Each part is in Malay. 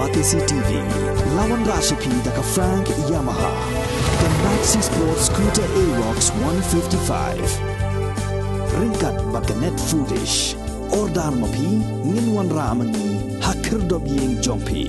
Batisi TV, lawan Rashipi daka Frank Yamaha, dan Maxi Sports Scooter Aerox 155. Ringkat baka net foodish, ordar mapi, nginwan ramani, hakir dobyeng jompi.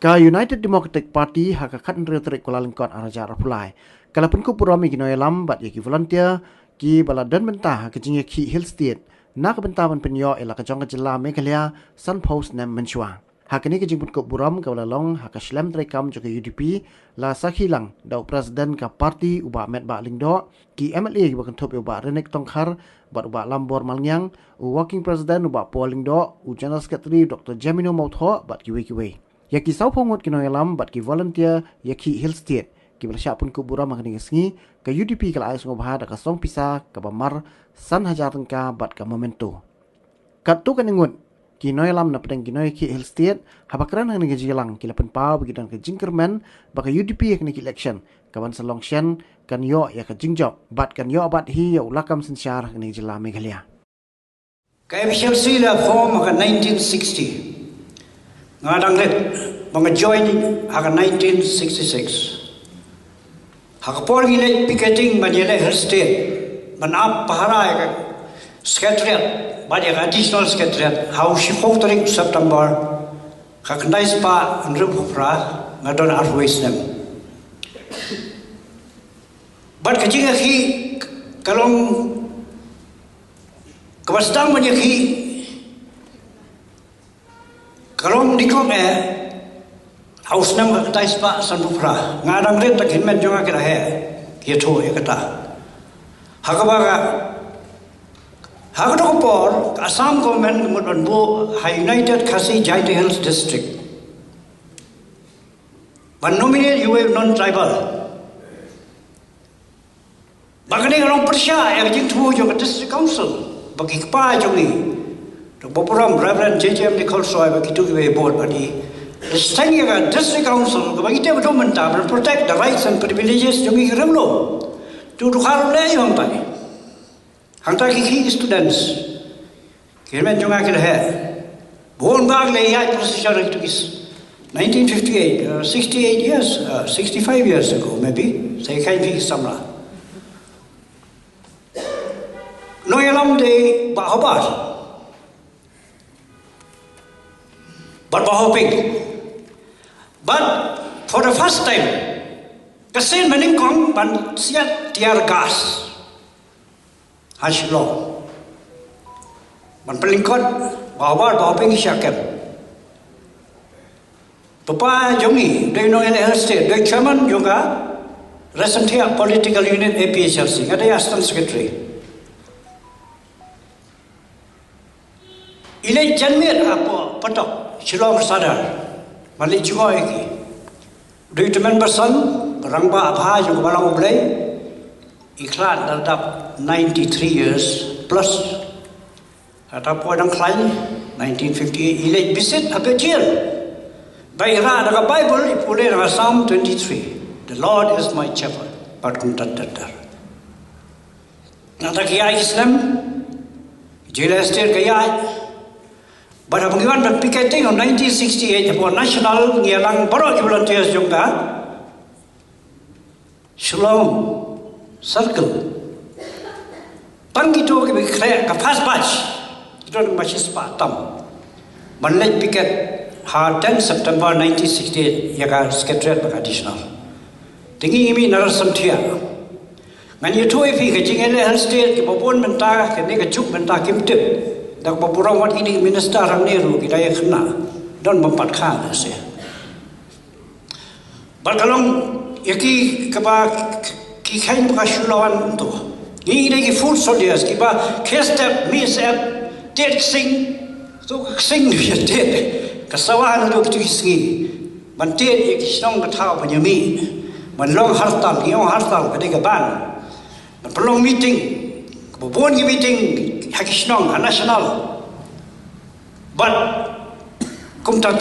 Ka United Democratic Party hakakat nretrik Kuala Lengkot arajar apulai. Kalapun ku purami kinoy lambat yaki volunteer ki baladan mentah kejingya ki Hill State na kebentawan penyo ela kejong kejela Meghalaya Sun Post nem menchua. Hakini kejing pun ku buram ka walalong hakaslam trekam juga UDP la sakhilang dau presiden ka parti uba met ba lingdo ki MLA ki bakan top uba Renek Tongkhar bat uba Lambor Malngyang working president uba Polingdo u general secretary Dr. Jamino Mautho bat kiwe. Yaki sau pongot kinoy lam bat ki volunteer yaki Hill State ki bersyak pun kubura makani ngi ke UDP kala ais ngobha da ka song pisa ka bamar san hajar tengka bat ka momento kat tu kan ngut kinoy lam na pedang kinoy ki Hill State habakran nang ngi jilang ki lapen pau bagi dan ke jingkerman baka UDP yak ni election kawan salong shen kan yo ya ka jingjob bat kan yo bat hi ya ulakam sensyar ngi jila Meghalaya ka HLC la form ka 1960 ngadang let mga join haka 1966 haka por gile picketing manila Hill State manap paharay ka secretariat badi ka additional secretariat how she holding September haka nice pa nrip hupra ngadon arways nem but kajinga ki kalong kabastang manya ki kalong dikong haus nam ka tais pa san bupra ngadang ret tak himet jonga kira he kia tho e kata hakabaga hakado por Assam government mudban bo United Khasi Jaiti Hills district ban nominate you non tribal bagane orang persya yang jing thu jo district council bagi kpa jongi Bopuram Reverend JJM Nicole Soy bagi tu kiwe board bagi standing a district council bagi dia betul mentah protect the rights and privileges jongi remlo tu haru le yang pai hangta ki students kirmen jonga kila he bon bag le ya procedure itu is 1958 68 years 65 years ago maybe saya kai fi samla no yalam de bahabar but hoping. But for the first time, kasi maning kong ban siya tiar gas. Hashlo. Ban pelingkot bawa hoping siya kem. Papa Jongi, they know in Hill State, the chairman juga recently a political unit APHLC, ada assistant secretary. Ilai janmir apa patok. Shilong sadar, malik juga lagi. Dua teman bersan, rangba abha juga balang oblay, iklan dalam 93 years plus. Kata puan klaim 1958, ilai bisit apa jil. Bayra dalam Bible ipulai dalam Psalm 23. The Lord is my shepherd, patkum tatar. Nada kiai Islam, jila estate kiai. But pengiwan berpikir on 1968 upon national ngilang baru volunteers juga Shalom Circle panggitu ke bikre ke fast batch itu masih sepatam manlek pikir ha 10 September 1968 ya ka secretariat additional tinggi imi narasam thia ngan itu ifi ke jingele Hill State ke popon mentah ke ni ke cuk mentah kimtip dak papurang wat ini minister rang neru kita ya kena dan mempat khan se balkalong yaki kaba ki khain ka shulawan to ni ki food soldiers ki ba kestep mi se tet sing so sing ya tet kasawan do ki singi man tet yaki snong ka thau panyami man long hartal ki on hartal ka de ka ban man pelong meeting bon ki meeting hakishnong national but kum tar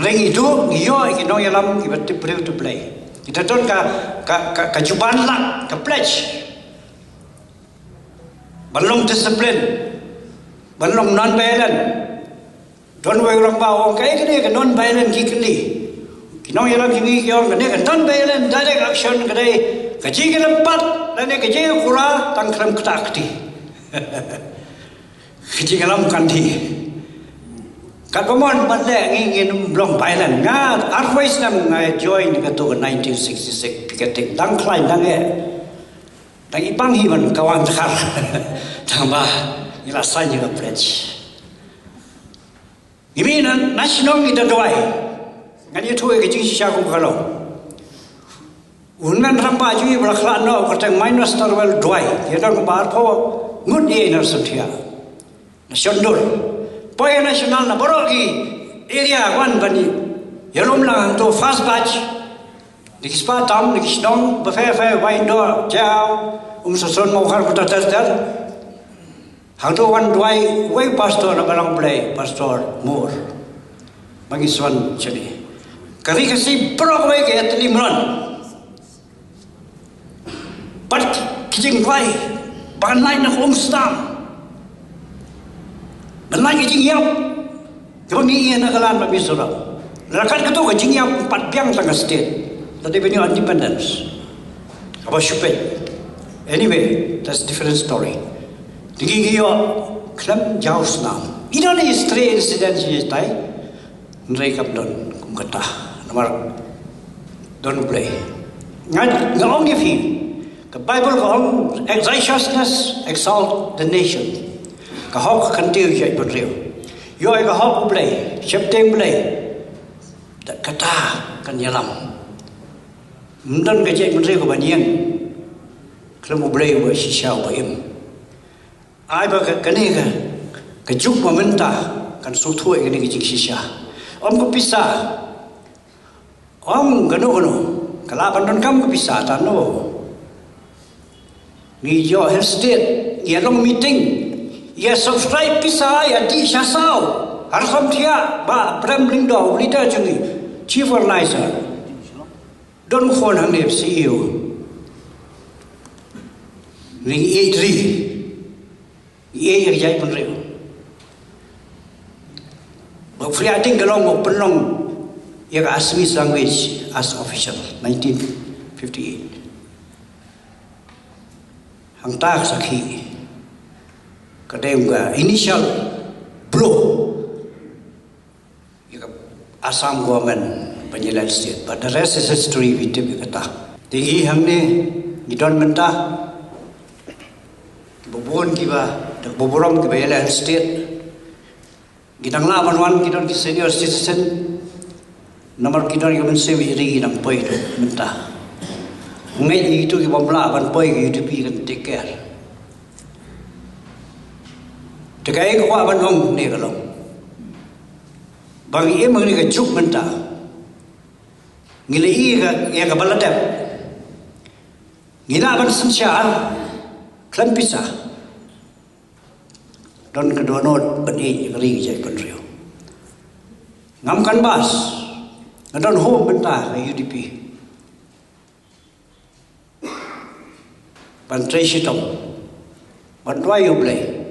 ring itu iyo ikinong yalam ibat beriu to play kita don ka juban lah ka pledge balong discipline balong non violent don we orang bawa kai kene ka non violent kikli kinong yalam kimi kyon kene ka non violent direct action kene ka jigel pat lane ka jigel kura tangkram ktakti jigelam kanti Kagamon badle ngin blong Thailand nga arwais nam ngai join ka to 1966 picketing dang klein dang dang ipang himan kawang thar tamba ila sanya ka pledge ibina national ni dawai ngani thu ke jing sha ko kalo unnan ramba ju bra khla no ka tang minus tarwel dwai ye dang bar pho ngut ye na sathia national Poya nasional na borogi area one bani yalom lang to fast batch dikispa tam dikisdong befe waindo jao sason mau khar putar hang to one dwai way pastor na balang play pastor more bagi swan chani kari kasi brok way ke atli mron but kijing dwai ban lain na stam Benlagi jingyap, kau ni ia nak kalan bagi surau. Rakan ketu ke jingyap 4 biang tengah state. Tadi punya independence. Apa syupet? Anyway, that's different story. Tinggi iyo, kelam jauh senam. Ini ni istri insiden si tai. Mereka don kumkata. Nomor don play. Ngong dia fi. The Bible kong righteousness exalt the nation. Kahok kantiu jai bedriu. Yo ai kahok blai, septeng blai. Tak kata kan yalam. Mdan ke jai bedriu ko banian. Klemu blai wa shisha wa im. Ai ba kane ka juk momenta kan sutu ai ni jing shisha. Om ko pisa. Om gano kala bandon kam ko pisa ta no. Ni yo health state ya long meeting ya subscribe pisa ya di syasau harusam dia ba brambling do leader jungi chief organizer don khon hang ne CEO ring e3 ye jai pun reu ba friating galong mo penong ya Assamese language as official 1958 hang tak sakhi kadang initial blow Assam government penjelasan state but the rest is history kita kata tinggi hamne gidon mentah bobon kiba boborom kiba penjelasan state gidang la manwan gidon ki senior citizen nomor gidon yang mensewi ri nang poi mentah ngai itu ki bomla ban poi ki UDP kan take care Tekai ko aban hong ne galong. Bagi e mangni ka juk menta. Ngile i ka ya ka baladap. Ngina aban sensyal klan pisa. Don ka donot ban e ri jai pan rio. Ngam kan bas. Ngadon ho menta ka UDP. Ban trai sitong. Ban dwai ublai.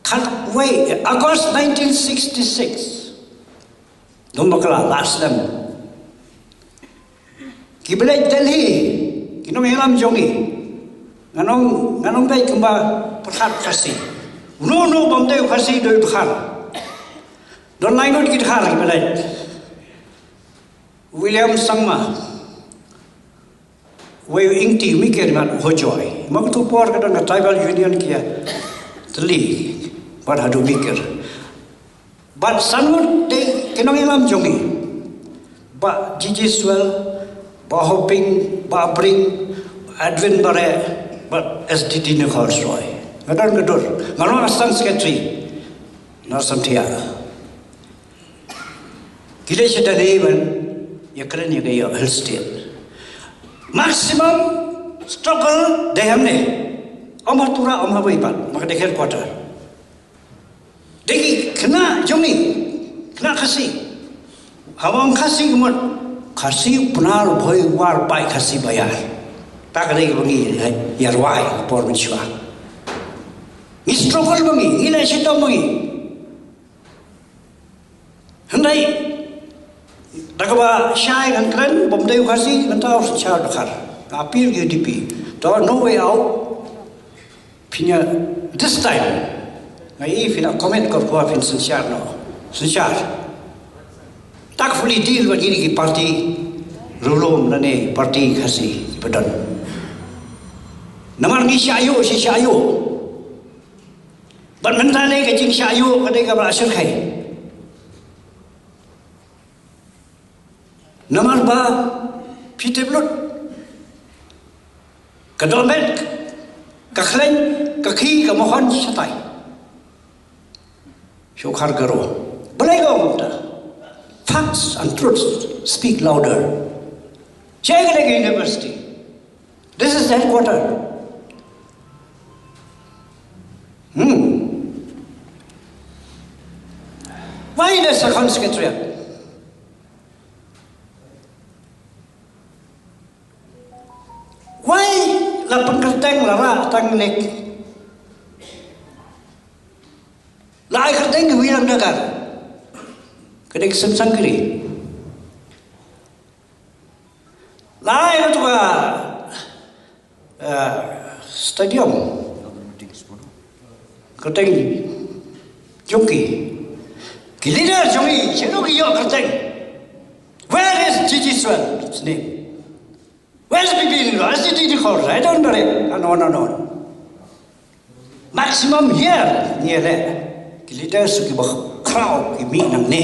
Cut away August 1966 Numbakala last them Kibelai Delhi Kinong Elam Jongi Nganong day kamba perhat kasi no bamday kasi do perhat don laingot kit har kibelai William Sangma Way ingti mikir man hojoy magtu por kadang tribal union kia teli But how to mikir. But sangut de kinong ilam jongi. Ba Gigi Swell, ba Hoping, ba Bring, Edwin Bare, but SDT ne Khalsroy. Ngadur. Ngaron asang secretary. Narsantia. Kile cheta neven yakran ye gayo health state. Maximum struggle de hamne. Amatura amabai pat. Maka de headquarter. Degi kena jongi kena kasih. Hawam kasih kemudian kasih benar boy war baik kasih bayar. Tak ada yang bengi yarwai por mencuba. Ni struggle bengi, ni nak cerita bengi. Hendai tak apa syai kan keren, bomdai kasih kan tahu secara dekar. Apil UDP, there no way out. Punya this time, ngai fina comment kau kuat fin senyar no, senyar. Tak fully deal bagi ni parti rulum nane parti kasih badan. Namar ni syayu si syayu. Ban mentale ke jing syayu kadai ka berasal kai. Namar ba pite blut. Kadomet kaklen kaki ka mohon satai. Syukur garo. Boleh kau tak? Facts and truths speak louder. Jagadega University. This is the headquarters. Why does the secretariat? Why la pengkerteng lara tang nek? La kerteng ke wirang dagar. Kedek semsang kiri. Lai itu ka stadium. Kerteng jongki. Leader jongki, cino kiyo kerteng. Where is Gigi Swan's name? Where's Bibi? Where's the Gigi Khor? I don't know it. No. Maximum here near there. Leader suki bah crowd kimi nang ne.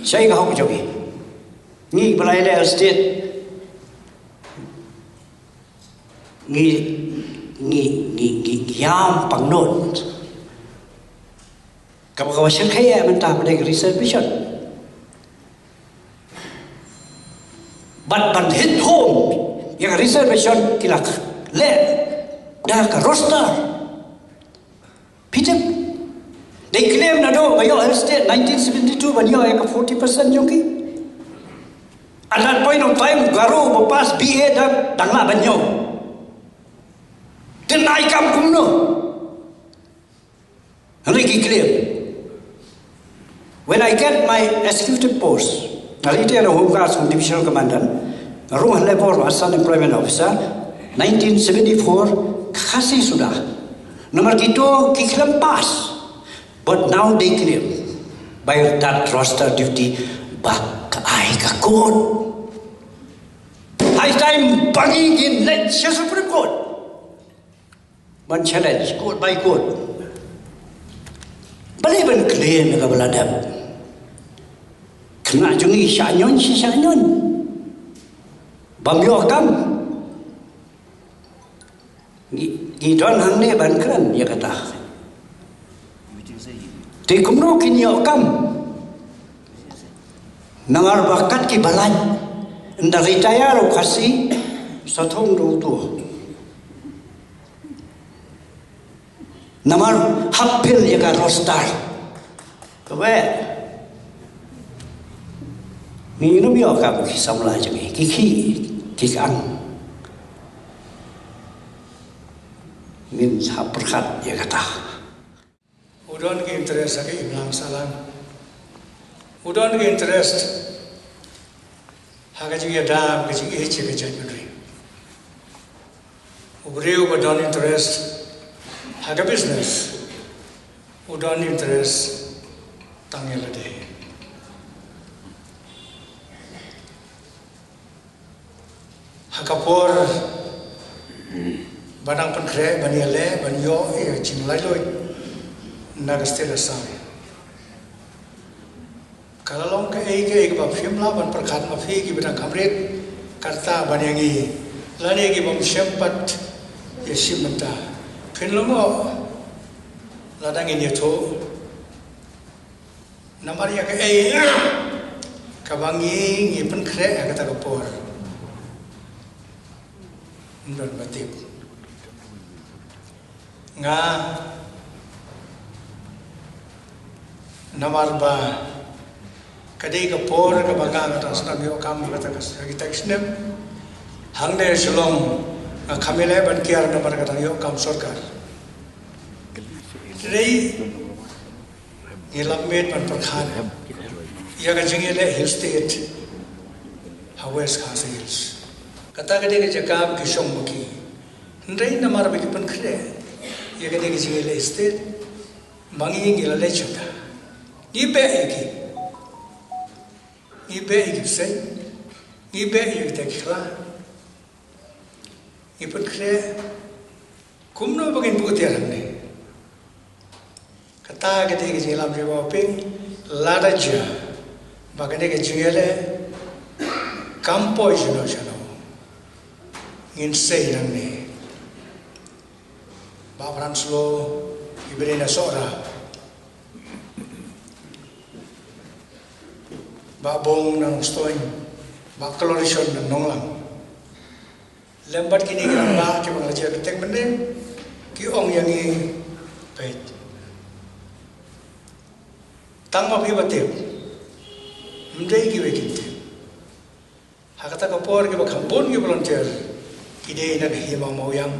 Saya kau jogi. Ni balai le estate. Ni yam pangnot. Kau syarkhaya mentah pada reservation. But hit home yang reservation kilak le dah ke roster. Pitip. They claim na do bayo estate 1972 banyo ay ka 40% jogi. At that point of time garo bapas BA dangla banyo. Deny kam kumno. Riki claim. When I get my executive post, nalite na Home Guards Divisional Commandant, rumah level Assistant Employment Officer, 1974 kasih sudah. Nomor kita kikilam pas. But now they claim by that roster duty bak ai kakot. I time bagi in let Supreme Court. One challenge court by court. Balik ben claim ka beladap. Kena jungi syanyon si syanyon. Bambio kam. Gidon hang ne ban keren ya kata. Di kumno kini okam nangar bakat ki balan nda retire ro kasi sathong ro tu namar hapil ya ka roster kabe ni no bi okam ki samla jami ki kan min sa perkat ya kata. Udon ke interest agi imlang salam. Udon ke interest haga jiya dam ke jiya eche ke janjuri. Ubreu udon interest haga business. Udon interest tangela de. Haga por banang penkre baniale banyo cinglai loi. Nagastela sami. Kalau long ke bab shimla ban perkat mafi ki bidang kamrit karta banyangi lani ki bam shempat yeshimenta pinlongo ladang ini to namar ya ke kabangi ngi penkre kata kapor ndon batip nga namar ba kadai ka por ka bagang ta sana bio kam ka ta kita kisnem hangne shalom khamile ban kiar na bar ka ta yo kam sarkar rei ngilamet ban prakhan ya ka jingile hill state hawes khas hills kata kadai ka jakab ki shom ki rei namar ba ki pan khre ya kadai ka jingile state mangi ngila le chuta ibe iki say ibe iki tekla ipun kre kumno bagin putiran ne kata gede ke jelam jewa ping ladaja bagane ke jingele kampo jino jano ngin say nang ne ba franslo ibrena sora ba bong nang stoin ba coloration nang nonglang lembat kini kita ba ke bang ajar tek bende ki ong yang i pet tang ma bi bate mdei ki wekit hakata ka por ke ba khambon ki volunteer ki dei na hima moyang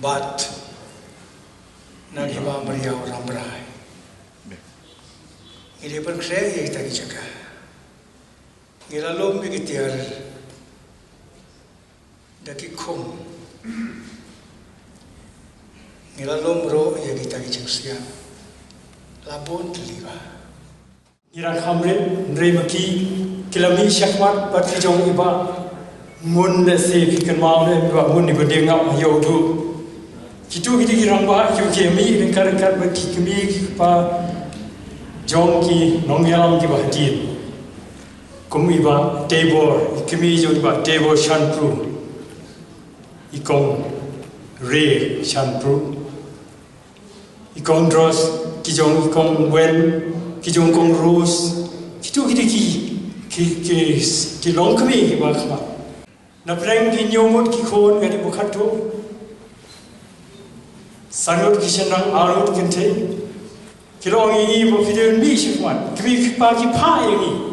bat na hima maria rambrai ini pun kre ye ta ki jaga Gila lom bagi tiar, daki kum. Gila lom ro ya kita kicengsia, labon terliba. Ira kamret nrei maki kilami syakmat bat kijong iba mun de se fikan mau ne iba mun iba dengap yo tu. Kitu kiti kirang ba yu kemi lingkar bat kimi pa jong ki nongyalam ki bahtin. Kumi ba tebor kimi jo ba tebor shanpru ikong re shanpru ikong dros kijong ikong wen kijong kong rose kitu ki long kami ki ba khama na preng ki nyomot ki khon ngani bukhato sanot ki shanang arut kente kilong yi bo fidel mi shikwan kimi pa ki pha yi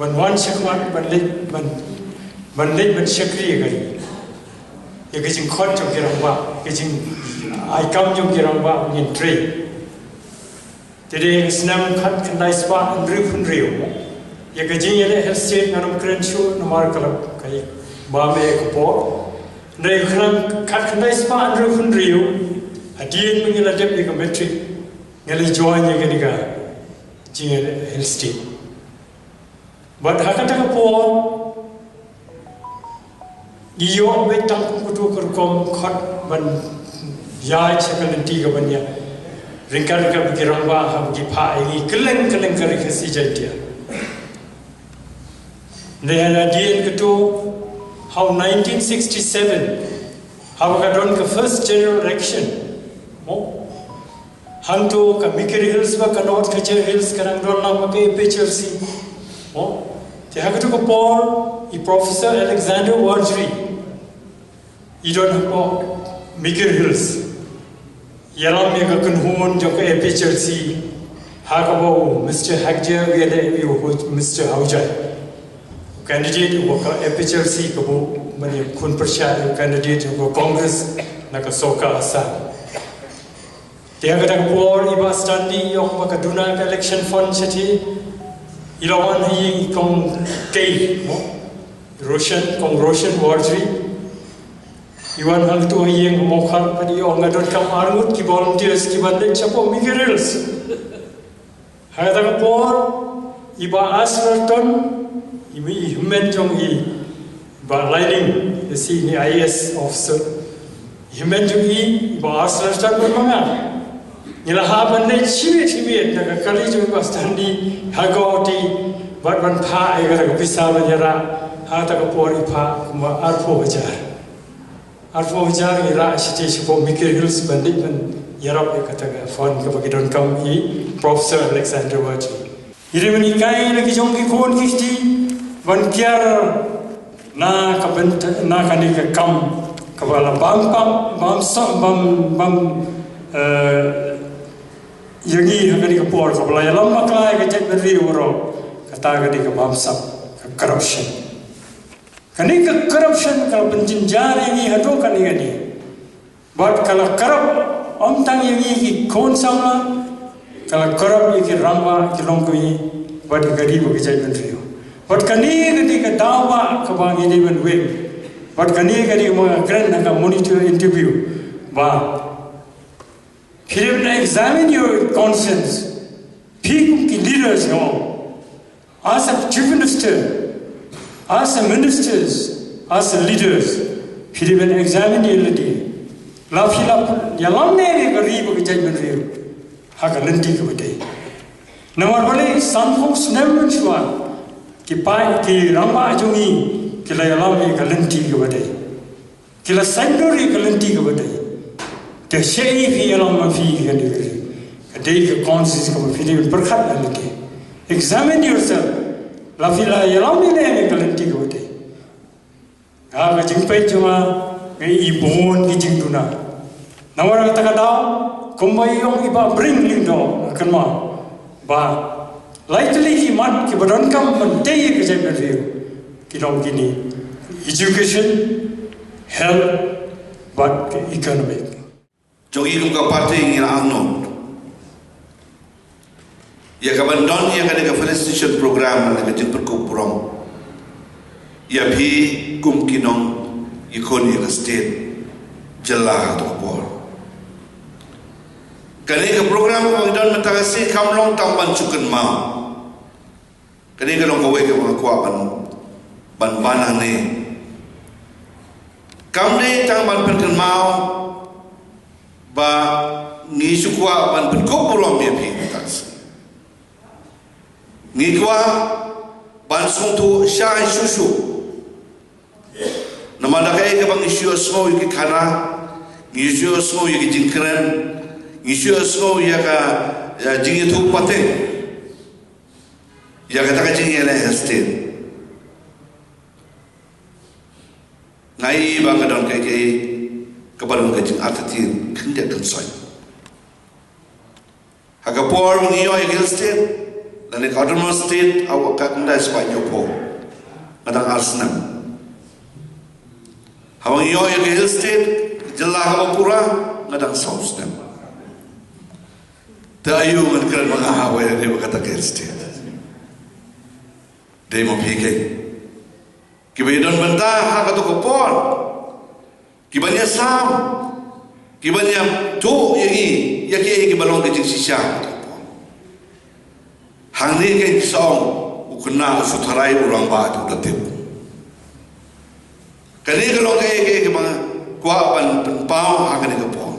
ban syakmat ban syakri gari ya kejing khot jong kirang ba kejing ai kam jong kirang ba ngin tre tede snam khat khandai spa andri phun riu ya kejing ele health state nanam krenchu namar kalap kai ba me ko po nei khram khat khandai spa andri phun riu adien mingila dep ni commentary ngali join ye gani ga jing ele health state But hakata ka po iyo betang kutu kerkom khot ban yai chakalenti ka banya ringkar ka bikiramba ham ki pha ai keleng kar khasi jaitia nehana dien kutu how 1967 how ka don ka first general election mo hantu ka mikiri hills ba kanot khache hills karang don na ke picturesi mo Tiada tu Paul, Professor Alexander Wardry, I don't know Mikir Hills. Yalam mega kunhun joko HLC, Hakabo, Mr. Hagjer, Mr. Haujai. Candidate who HLC Kabo, many kun persha, candidate who Congress, Nakasoka Asa. Tiada Paul, Iba Standi, Yok Makaduna election fund city. Ilawan hi kong kay mo Russian Wardry Iwan hal tu hi yang mokhar padi orang adon kam arngut ki volunteers ki bande chapo mikirils hada por iba asraton imi human jong hi ba lining the senior IAS officer human jong hi ba asraton manga Nila haban le chimi na kali jung bastandi hagoti bat ban pha ai ga pisa banyara ha ta ko pori pha kuma arfo jar ira shiti shipo mikir hills bandit ban yarap e kata ga fon ka bagi don kam I Professor Alexander Wardry irimani kai na ki jong ki kon ki ti ban kiar na ka bent na ka ni ka kam ka bala bam yangi hagani ka por ka bala yalam maklai ka cek beri uro kata gadi ka bamsap ka corruption kani ka corruption ka penjinjar yangi hado kani gani but kala corrupt om tang yangi ki kon sama kala corrupt ki rangwa ki longkoi but gadi ba ka cek beri but kani gadi ka dawa ka bangi ni ben we but kani gadi ma grand ka monitor interview ba फिर examine your conscience. People की leaders हो, as a chief minister, as a ministers, as a leaders, फिर when examine your lady, la फिर या लाने में गरीब के जज बन रहे हो, हाँ गलती के बटे. नंबर वाले संभव सुनेमन शुआ कि पाए कि रंबा जोंगी कि ला यालाम में गलती के बटे, कि ला सेंटरी गलती के बटे. The shame fi yalam ma fi gani gari. Kadai ka conscious ka ma fi ni berkat lagi. Examine yourself. La fi la yalam ni ne kalanti ka bote. Ka jingpai cuma i bon ki jingduna. Nawara ta ka dau kumbai yong iba bring lindo kan ma. Ba likely ki mat ki badon kam man tei ka jai ben riu. Ki dong kini education, health, but economic. Jogi kum ka parti ngira angno ya ka bandon ya ka de felicitation program na ka jipur ko purom ya phi kum kinong ikon ya state jalla to por kane ka program ko don mata si kam long tam ban chukan ma kane ka long ko we ka ma kwa ban ban ne kam ne tang ban pen mau ba ngi sukwa ban berko purom ya phi tas ngi kwa ban sung tu sha shushu namada kai ka bang isu smo yu ki khana ngi isu smo yu ki jingkran ngi isu smo ya ka jingi thu pate ya ka ta ka jingi la estate ngai bang ka don kai kepada kecing arti kendak dan soy. Haga por mengiyo Hill State dan autonomous state awak kanda Spanyol po ngadang Arsenal. Hawang iyo Hill State jelah Hamapura ngadang South State. Tayu ngadakan mga haway dia berkata Hill State. Dia mau pikir. Kibedon bentah haga tu kopor. Kibanya sam, kibanya tu yagi, yagi kibalong kecik sisa. Hang ni kan song ukna sutharai urang ba tu datib. Kani kalau kaya kibang kuah pan pau hang ni kapon.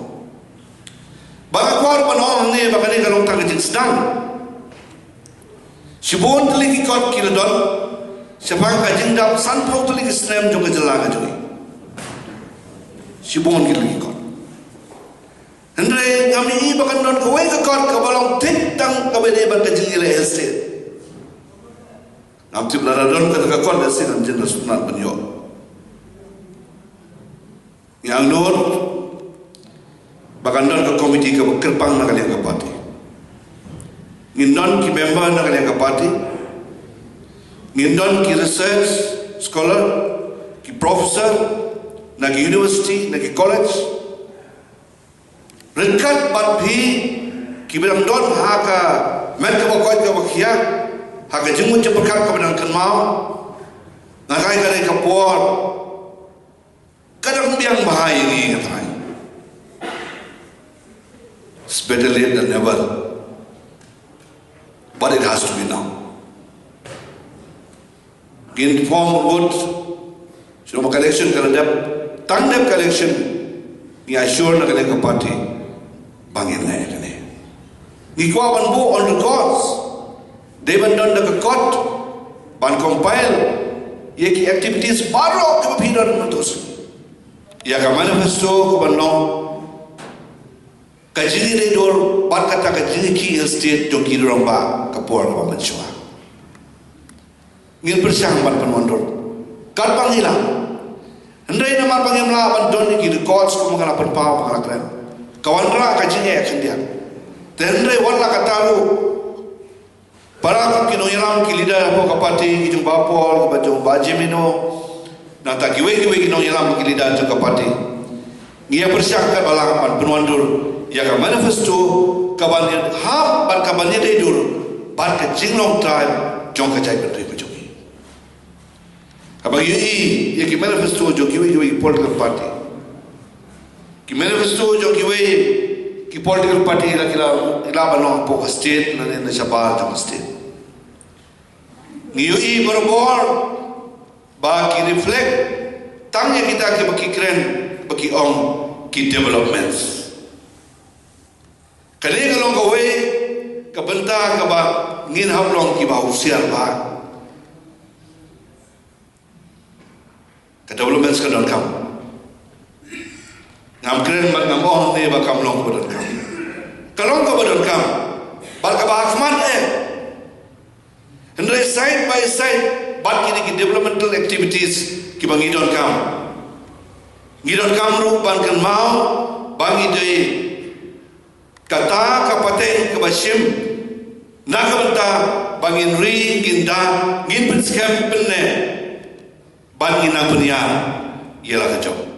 Baka kuah pan orang ni baka ni kalau tak kecik sedang. Sibon teliki kot kiladon, sepang kajing dap san pau teliki snem juga jelang kajui. Sibon gitu lagi kot. Hendai kami bahkan non kowe ke kot ke balong tik tang kabede ban kajing ile estate. Namti belara don ke kot desi dan jenis sunat penyo. Yang non bahkan non ke komiti ke kerpang nak kalian ke parti. Ngindon ki member nak kalian ke parti. Ngindon ki research scholar, ki professor nagi university, nagi college, rekat bat bhi kiberang don haka mereka bakal ke bakia haka jenguk cepat kepada kenmau ngakai kali kapor kadang biang bahaya ini katanya. It's better late than never, but it has to be now. In form good, so collection kalau dap tandem collection ni assure na kalian ke parti bangin na kani ni ko ban bo on records they ban don the court ban compile ye ki activities baro ke pidon matos ya ka manifesto ko ban no ka jini de dor ban kata ka jini ki estate to ki romba ka por ka ban chua ngil bersang ban penondor kar pangilang hendai nama panggil melawan don ni records ko mengala penpau mengala keren kawan ra ka jinge akan dia hendai wala talu para kinoyram kilida po kapati kijung bapol bajong bajimino na tagiwe kinoyram kilida jung kapati ngia bersyak balapan penuandur ya ka manifesto kaban hab ban kaban ni dur ban ke jinglong tribe jong ka jai bendri bajong abang yui ya ki manifesto jong kiwe political party ki manifesto jong kiwe ki political party ila balong po state na ne sabal jong state ngiyui berbor ba ki reflect tangnya kita ke baki keren baki ong ki developments kali kalau gawe ka benta ka ba ngin hablong ki ba usiar ba ka developments ka don kam ngam keren mat ngam ong ne ba kam long ko don kam kalong ka ba don kam bal ka ba hakmat and side by side but kini developmental activities ki bangi don kam ru ban kan mau bangi dei kata kapate kabasim nakabanta bangin ri ginda ngin pin scam pinne bangi na punya ialah kacau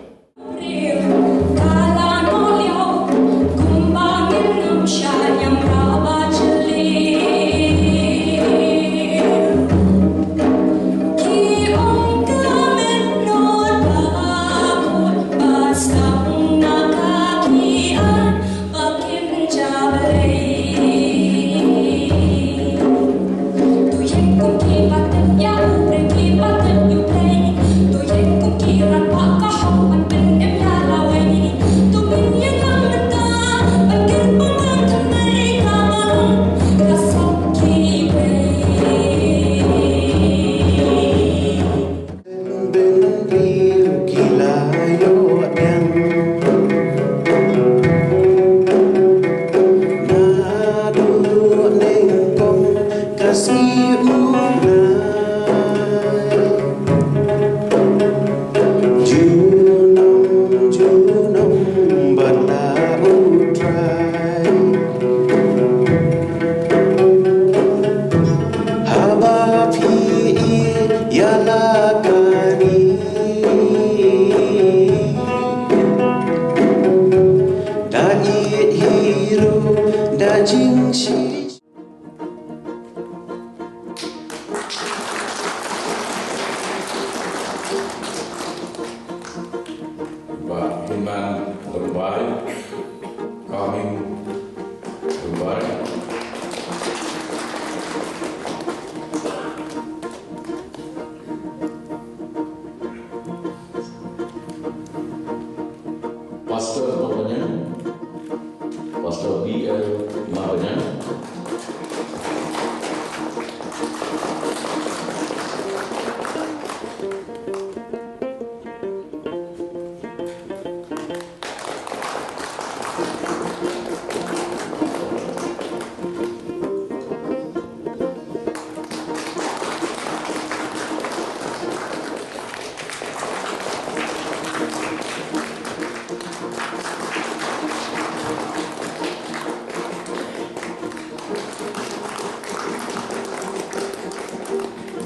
Pastor BL Mabanyan,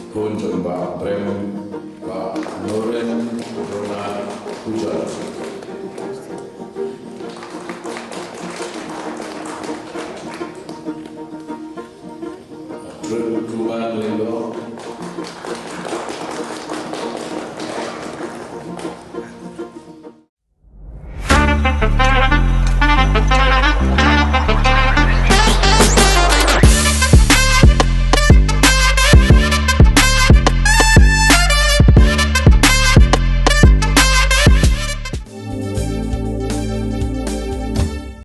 Kunjung Pak Prem, Pak Nuren, Ronald Hujan. Rukuman Lindo,